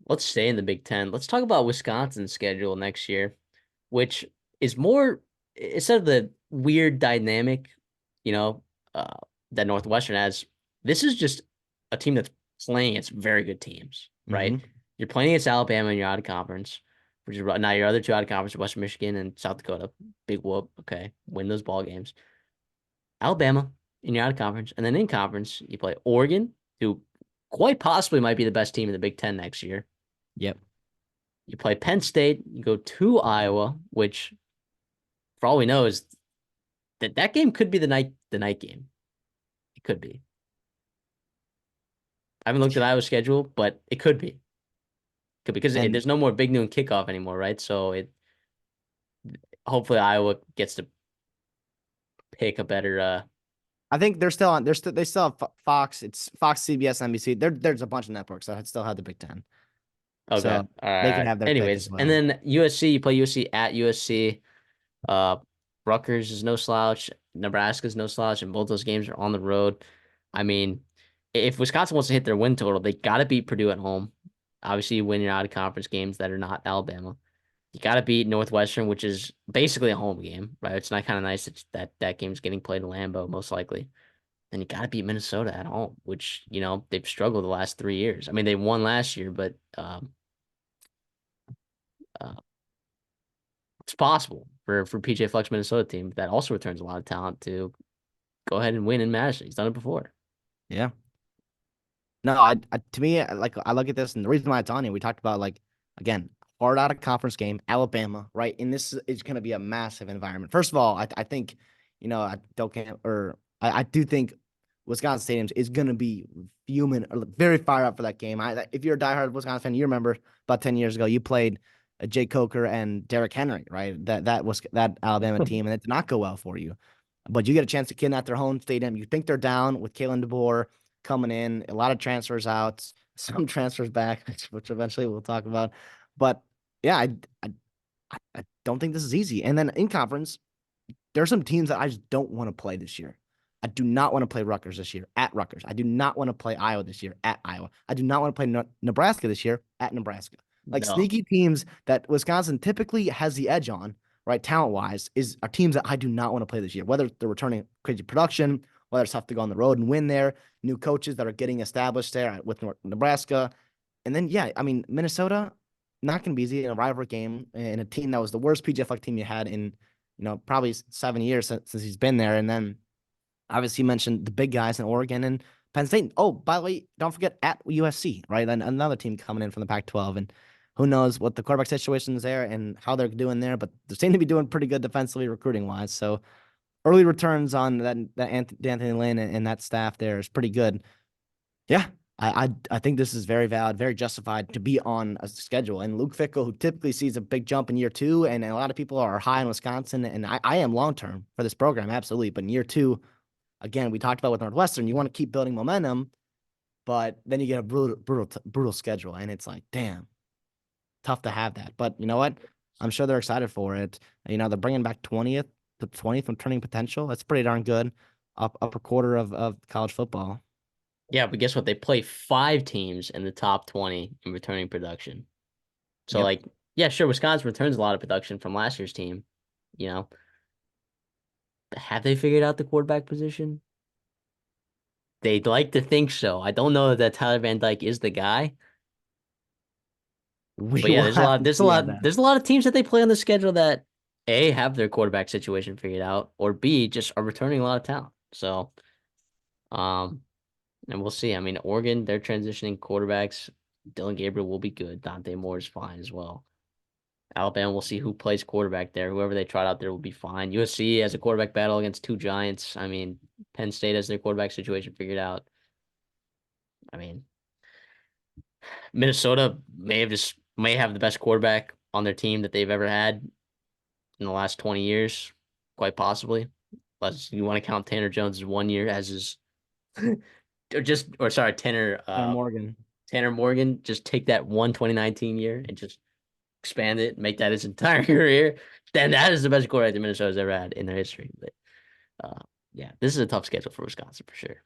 let's stay in the Big Ten. Let's talk about Wisconsin's schedule next year, which is more instead of the weird dynamic, you know, uh, that Northwestern has. This is just a team that's playing against very good teams, right? Hmm. You're playing against Alabama and you're out of conference, which is now your other two out of conference, Western Michigan and South Dakota. Big whoop. Okay, win those ball games. Alabama and you're out of conference, and then in conference you play Oregon, who quite possibly might be the best team in the Big Ten next year. Yep. You play Penn State, you go to Iowa, which for all we know is that game could be the night game. It could be. I haven't looked at Iowa's schedule, but it could be. Could because And there's no more big noon kickoff anymore, right? So it hopefully Iowa gets to pick a better I think they're still on. They still have Fox. It's Fox, CBS, NBC. There's a bunch of networks that still have the Big Ten, okay. so All right, they all can right. have their pick as Anyways, and well. then USC, you play USC at USC. Uh Rutgers is no slouch. Nebraska's no slouch, and both those games are on the road. I mean, if Wisconsin wants to hit their win total, they got to beat Purdue at home. Obviously, you win your out of conference games that are not Alabama. You got to beat Northwestern, which is basically a home game, right? It's not kind of nice that game's getting played in Lambeau, most likely. Then you got to beat Minnesota at home, which they've struggled the last 3 years. I mean, they won last year, but uh, it's possible for PJ Fleck's Minnesota team that also returns a lot of talent to go ahead and win in Madison. He's done it before. Yeah. No, to me, like I look at this, and the reason why it's on here, we talked about like again, hard out of conference game, Alabama, right? And this is going to be a massive environment. First of all, I think, I don't can't or I do think Wisconsin Stadium is going to be fuming, or very fired up for that game. If you're a diehard Wisconsin fan, you remember about 10 years ago, you played Jay Coker and Derrick Henry, right? That was that Alabama team, and it did not go well for you. But you get a chance to kidnap their home stadium. You think they're down with Kalen DeBoer coming in, a lot of transfers out, some transfers back, which eventually we'll talk about. But yeah, I don't think this is easy. And then in conference, there's some teams that I just don't want to play this year. I do not want to play Rutgers this year at Rutgers. I do not want to play Iowa this year at Iowa. I do not want to play Nebraska this year at Nebraska. Like No, sneaky teams that Wisconsin typically has the edge on, right? Talent wise, are teams that I do not want to play this year. Whether they're returning crazy production, whether it's tough to go on the road and win there, new coaches that are getting established there with Nebraska, and then yeah, I mean Minnesota, not going to be easy in a rivalry game in a team that was the worst PGF team you had in probably 7 years since he's been there. And then obviously you mentioned the big guys in Oregon and Penn State. Oh, by the way, don't forget at USC, right? Then another team coming in from the Pac-12, and who knows what the quarterback situation is there and how they're doing there, but they seem to be doing pretty good defensively recruiting wise. So early returns on that Anthony Lynn and that staff there is pretty good. Yeah, I think this is very valid, very justified to be on a schedule. And Luke Fickle, who typically sees a big jump in year two, and a lot of people are high in Wisconsin, and I am long term for this program, absolutely. But in year two, again, we talked about with Northwestern, you want to keep building momentum, but then you get a brutal schedule, and it's like, damn, tough to have that. But you know what? I'm sure they're excited for it. They're bringing back 20th to 20th from turning potential. That's pretty darn good. Upper quarter of college football. yeah, but guess what? They play 5 teams in the top 20 in returning production. So Yep. like, yeah, sure, Wisconsin returns a lot of production from last year's team. You know, have they figured out the quarterback position? They'd like to think so. I don't know that Tyler Van Dyke is the guy, We but yeah, will there's a have lot. to There's a see on lot. that. There's a lot of teams that they play on the schedule that A, have their quarterback situation figured out, or B, just are returning a lot of talent. So, um, and we'll see. I mean, Oregon, they're transitioning quarterbacks. Dylan Gabriel will be good. Dante Moore is fine as well. Alabama, we'll see who plays quarterback there. Whoever they trot out there will be fine. USC has a quarterback battle against two giants. I mean, Penn State has their quarterback situation figured out. I mean, Minnesota may have the best quarterback on their team that they've ever had in the last 20 years, quite possibly. Unless you want to count Tanner Jones' 1 year as his or sorry, Tanner Morgan. Tanner Morgan, just take that 2019 year and just expand it, make that his entire career. Then that is the best quarterback that Minnesota's ever had in their history. But yeah, this is a tough schedule for Wisconsin for sure.